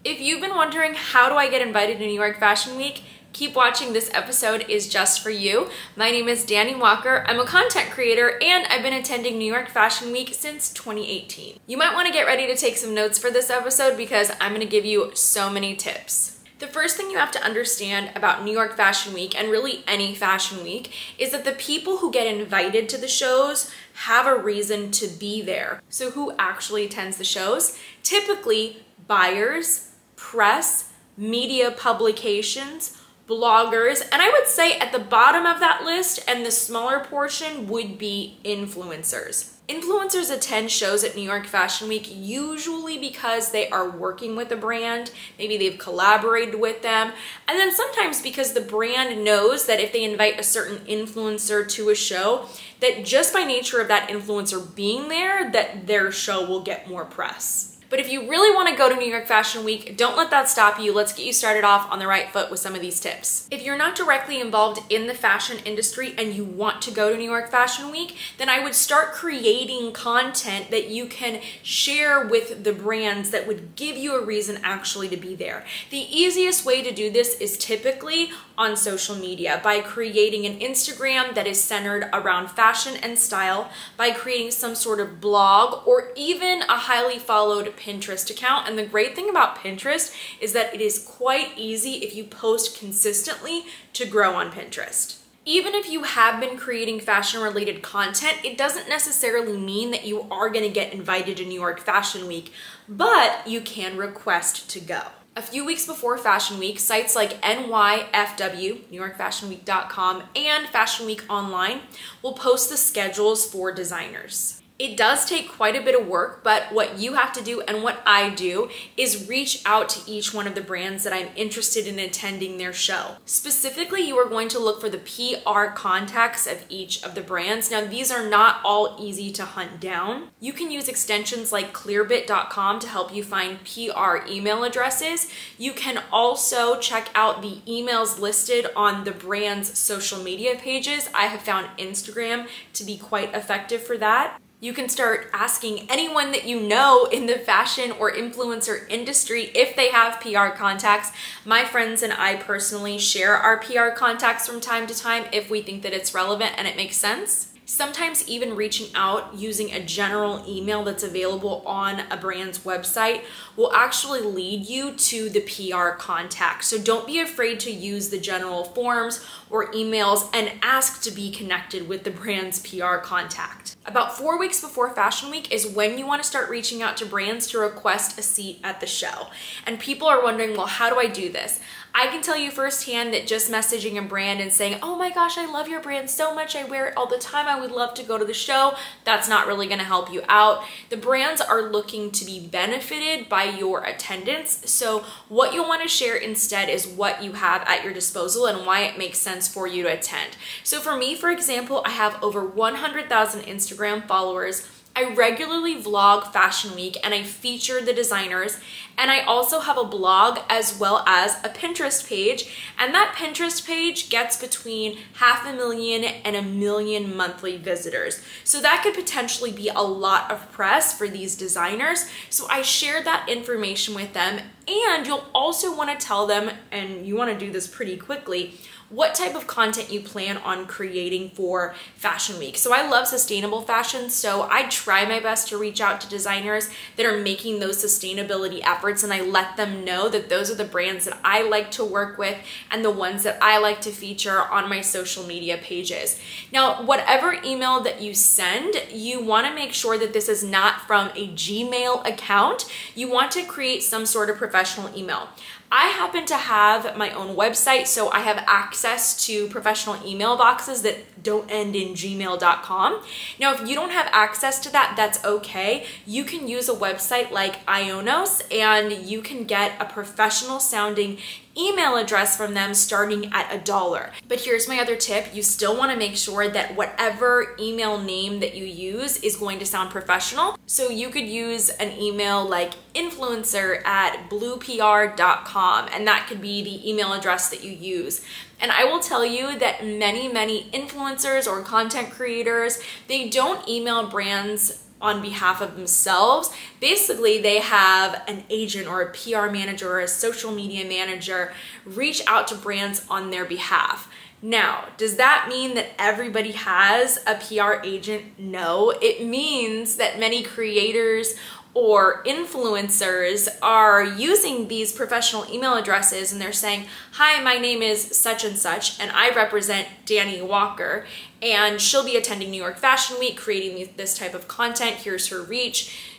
If you've been wondering how do I get invited to New York Fashion Week, keep watching. This episode is just for you. My name is Dani Walker. I'm a content creator and I've been attending New York Fashion Week since 2018. You might want to get ready to take some notes for this episode because I'm going to give you so many tips. The first thing you have to understand about New York Fashion Week, and really any fashion week, is that the people who get invited to the shows have a reason to be there. So who actually attends the shows? Typically buyers, press, media publications, bloggers, and I would say at the bottom of that list and the smaller portion would be influencers. Influencers attend shows at New York Fashion Week usually because they are working with a brand, maybe they've collaborated with them, and then sometimes because the brand knows that if they invite a certain influencer to a show, that just by nature of that influencer being there, that their show will get more press. But if you really want to go to New York Fashion Week, don't let that stop you. Let's get you started off on the right foot with some of these tips. If you're not directly involved in the fashion industry and you want to go to New York Fashion Week, then I would start creating content that you can share with the brands that would give you a reason actually to be there. The easiest way to do this is typically on social media by creating an Instagram that is centered around fashion and style, by creating some sort of blog, or even a highly followed Pinterest account. And the great thing about Pinterest is that it is quite easy if you post consistently to grow on Pinterest. Even if you have been creating fashion related content, it doesn't necessarily mean that you are going to get invited to New York Fashion Week, but you can request to go. A few weeks before Fashion Week, sites like NYFW, NewYorkFashionWeek.com, and Fashion Week Online will post the schedules for designers. It does take quite a bit of work, but what you have to do and what I do is reach out to each one of the brands that I'm interested in attending their show. Specifically, you are going to look for the PR contacts of each of the brands. Now, these are not all easy to hunt down. You can use extensions like clearbit.com to help you find PR email addresses. You can also check out the emails listed on the brand's social media pages. I have found Instagram to be quite effective for that. You can start asking anyone that you know in the fashion or influencer industry if they have PR contacts. My friends and I personally share our PR contacts from time to time if we think that it's relevant and it makes sense. Sometimes even reaching out using a general email that's available on a brand's website will actually lead you to the PR contact. So don't be afraid to use the general forms or emails and ask to be connected with the brand's PR contact. About 4 weeks before Fashion Week is when you want to start reaching out to brands to request a seat at the show. And people are wondering, well, how do I do this? I can tell you firsthand that just messaging a brand and saying, oh my gosh, I love your brand so much, I wear it all the time, I would love to go to the show, that's not really gonna help you out. The brands are looking to be benefited by your attendance, so what you'll wanna share instead is what you have at your disposal and why it makes sense for you to attend. So for me, for example, I have over 100,000 Instagram followers. I regularly vlog Fashion Week and I feature the designers, and I also have a blog as well as a Pinterest page, and that Pinterest page gets between 500,000 and 1 million monthly visitors. So that could potentially be a lot of press for these designers. So I share that information with them, and you'll also want to tell them, and you want to do this pretty quickly, what type of content you plan on creating for Fashion Week. So I love sustainable fashion, so I try my best to reach out to designers that are making those sustainability efforts, and I let them know that those are the brands that I like to work with and the ones that I like to feature on my social media pages. Now, whatever email that you send, you want to make sure that this is not from a Gmail account. You want to create some sort of professional email. I happen to have my own website, so I have access to professional email boxes that don't end in gmail.com. Now, if you don't have access to that, that's okay. You can use a website like Ionos, and you can get a professional sounding email address from them starting at $1. But here's my other tip. You still want to make sure that whatever email name that you use is going to sound professional. So you could use an email like influencer@bluepr.com, and that could be the email address that you use. And I will tell you that many influencers or content creators, they don't email brands on behalf of themselves. Basically, they have an agent or a PR manager or a social media manager reach out to brands on their behalf. Now, does that mean that everybody has a PR agent? No, it means that many creators or influencers are using these professional email addresses and they're saying, hi, my name is such and such and I represent Dani Walker and she'll be attending New York Fashion Week, creating this type of content. Here's her reach.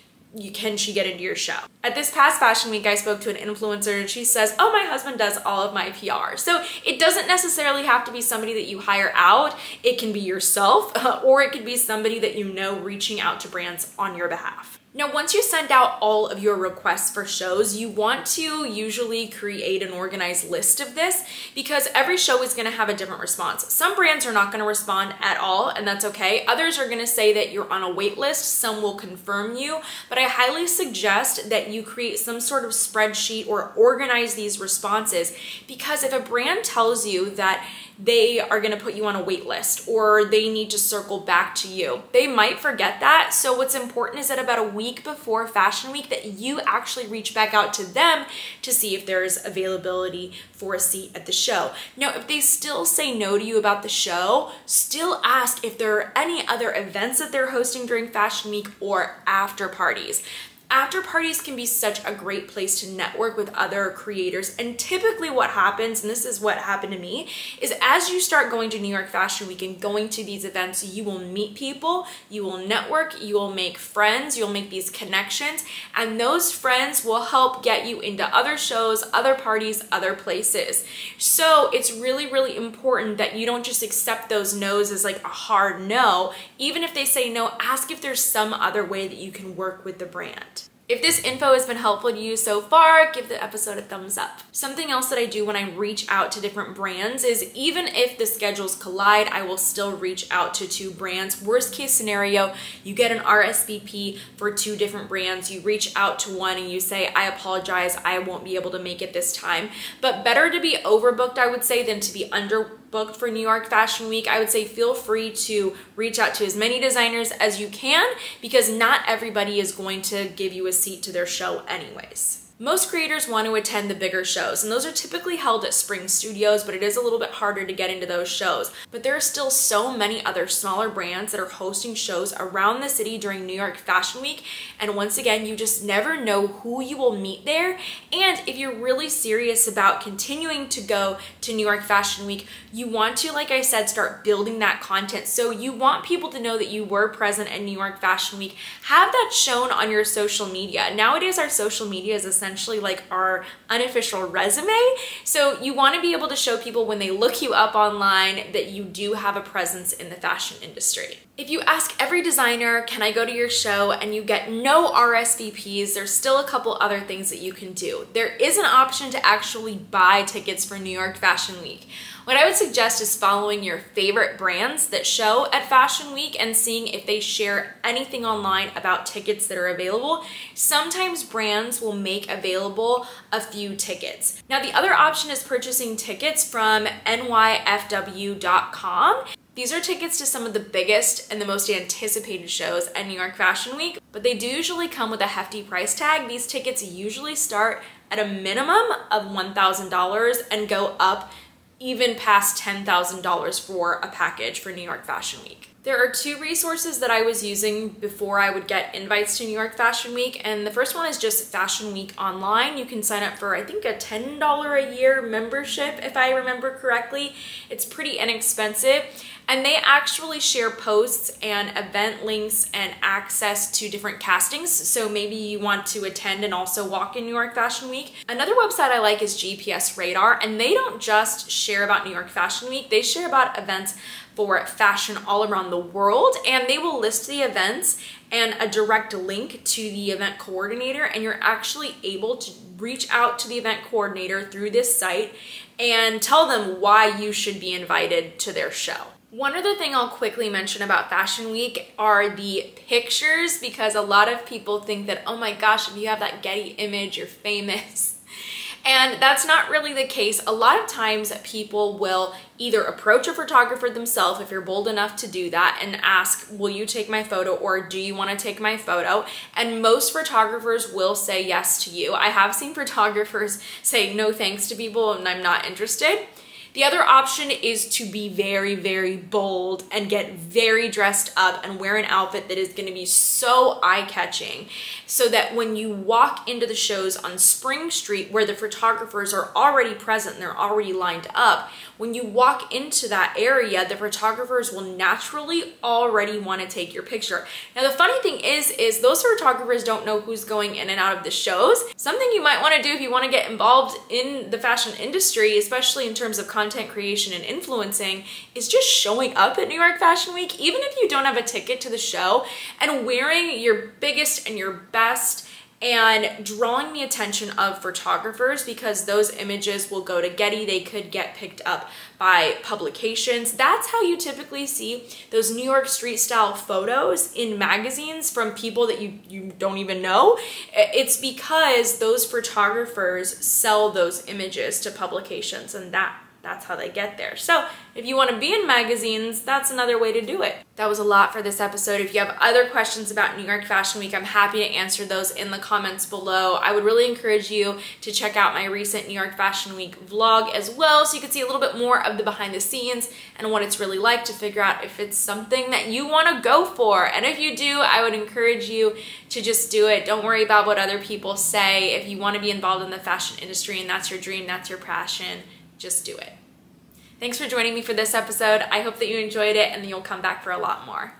Can she get into your show? At this past Fashion Week, I spoke to an influencer and she says, oh, my husband does all of my PR. So it doesn't necessarily have to be somebody that you hire out. It can be yourself or it could be somebody that you know reaching out to brands on your behalf. Now, once you send out all of your requests for shows, you want to usually create an organized list of this because every show is going to have a different response. Some brands are not going to respond at all, and that's okay. Others are going to say that you're on a wait list. Some will confirm you, but I highly suggest that you create some sort of spreadsheet or organize these responses, because if a brand tells you that they are going to put you on a wait list or they need to circle back to you, they might forget that. So what's important is that about a week before Fashion Week that you actually reach back out to them to see if there's availability for a seat at the show. Now, if they still say no to you about the show, still ask if there are any other events that they're hosting during Fashion Week or after parties. After parties can be such a great place to network with other creators, and typically what happens, and this is what happened to me, is as you start going to New York Fashion Week and going to these events, you will meet people, you will network, you will make friends, you'll make these connections, and those friends will help get you into other shows, other parties, other places. So it's really, really important that you don't just accept those no's as like a hard no. Even if they say no, ask if there's some other way that you can work with the brand. If this info has been helpful to you so far, give the episode a thumbs up. Something else that I do when I reach out to different brands is even if the schedules collide, I will still reach out to 2 brands. Worst case scenario, you get an RSVP for 2 different brands. You reach out to one and you say, I apologize, I won't be able to make it this time. But better to be overbooked, I would say, than to be underbooked for New York Fashion Week. I would say feel free to reach out to as many designers as you can, because not everybody is going to give you a seat to their show anyways. Most creators want to attend the bigger shows, and those are typically held at spring studios, but it is a little bit harder to get into those shows. But there are still so many other smaller brands that are hosting shows around the city during New York Fashion Week, and once again, you just never know who you will meet there. And if you're really serious about continuing to go to New York Fashion Week, you want to, like I said, start building that content. So you want people to know that you were present at New York Fashion Week. Have that shown on your social media. Nowadays, our social media is essentially like our unofficial resume. So you want to be able to show people when they look you up online that you do have a presence in the fashion industry. If you ask every designer, can I go to your show, and you get no RSVPs, there's still a couple other things that you can do. There is an option to actually buy tickets for New York Fashion Week. What I would suggest is following your favorite brands that show at Fashion Week and seeing if they share anything online about tickets that are available. Sometimes brands will make available a few tickets. Now, the other option is purchasing tickets from NYFW.com. These are tickets to some of the biggest and the most anticipated shows at New York Fashion Week, but they do usually come with a hefty price tag. These tickets usually start at a minimum of $1,000 and go up even past $10,000 for a package for New York Fashion Week. There are 2 resources that I was using before I would get invites to New York Fashion Week, and the first one is just Fashion Week Online. You can sign up for, I think, a $10 a year membership, if I remember correctly. It's pretty inexpensive, and they actually share posts and event links and access to different castings, so maybe you want to attend and also walk in New York Fashion Week. Another website I like is GPS Radar, and they don't just share about New York Fashion Week, they share about events for fashion all around the world, and they will list the events and a direct link to the event coordinator, and you're actually able to reach out to the event coordinator through this site and tell them why you should be invited to their show. One other thing I'll quickly mention about Fashion Week are the pictures, because a lot of people think that, oh my gosh, if you have that Getty image, you're famous. And that's not really the case. A lot of times people will either approach a photographer themselves, if you're bold enough to do that, and ask, will you take my photo, or do you want to take my photo? And most photographers will say yes to you. I have seen photographers say no thanks to people and I'm not interested. The other option is to be very, very bold and get very dressed up and wear an outfit that is going to be so eye-catching, so that when you walk into the shows on Spring Street where the photographers are already present and they're already lined up, when you walk into that area, the photographers will naturally already want to take your picture. Now, the funny thing is those photographers don't know who's going in and out of the shows. Something you might want to do if you want to get involved in the fashion industry, especially in terms of content creation and influencing, is just showing up at New York Fashion Week, even if you don't have a ticket to the show, and wearing your biggest and your best and drawing the attention of photographers, because those images will go to Getty. They could get picked up by publications. That's how you typically see those New York street style photos in magazines from people that you don't even know. It's because those photographers sell those images to publications, and that's how they get there. So if you want to be in magazines, that's another way to do it. That was a lot for this episode. If you have other questions about New York Fashion Week, I'm happy to answer those in the comments below. I would really encourage you to check out my recent New York Fashion Week vlog as well, so you can see a little bit more of the behind the scenes and what it's really like, to figure out if it's something that you want to go for. And if you do, I would encourage you to just do it. Don't worry about what other people say. If you want to be involved in the fashion industry and that's your dream, that's your passion, just do it. Thanks for joining me for this episode. I hope that you enjoyed it and that you'll come back for a lot more.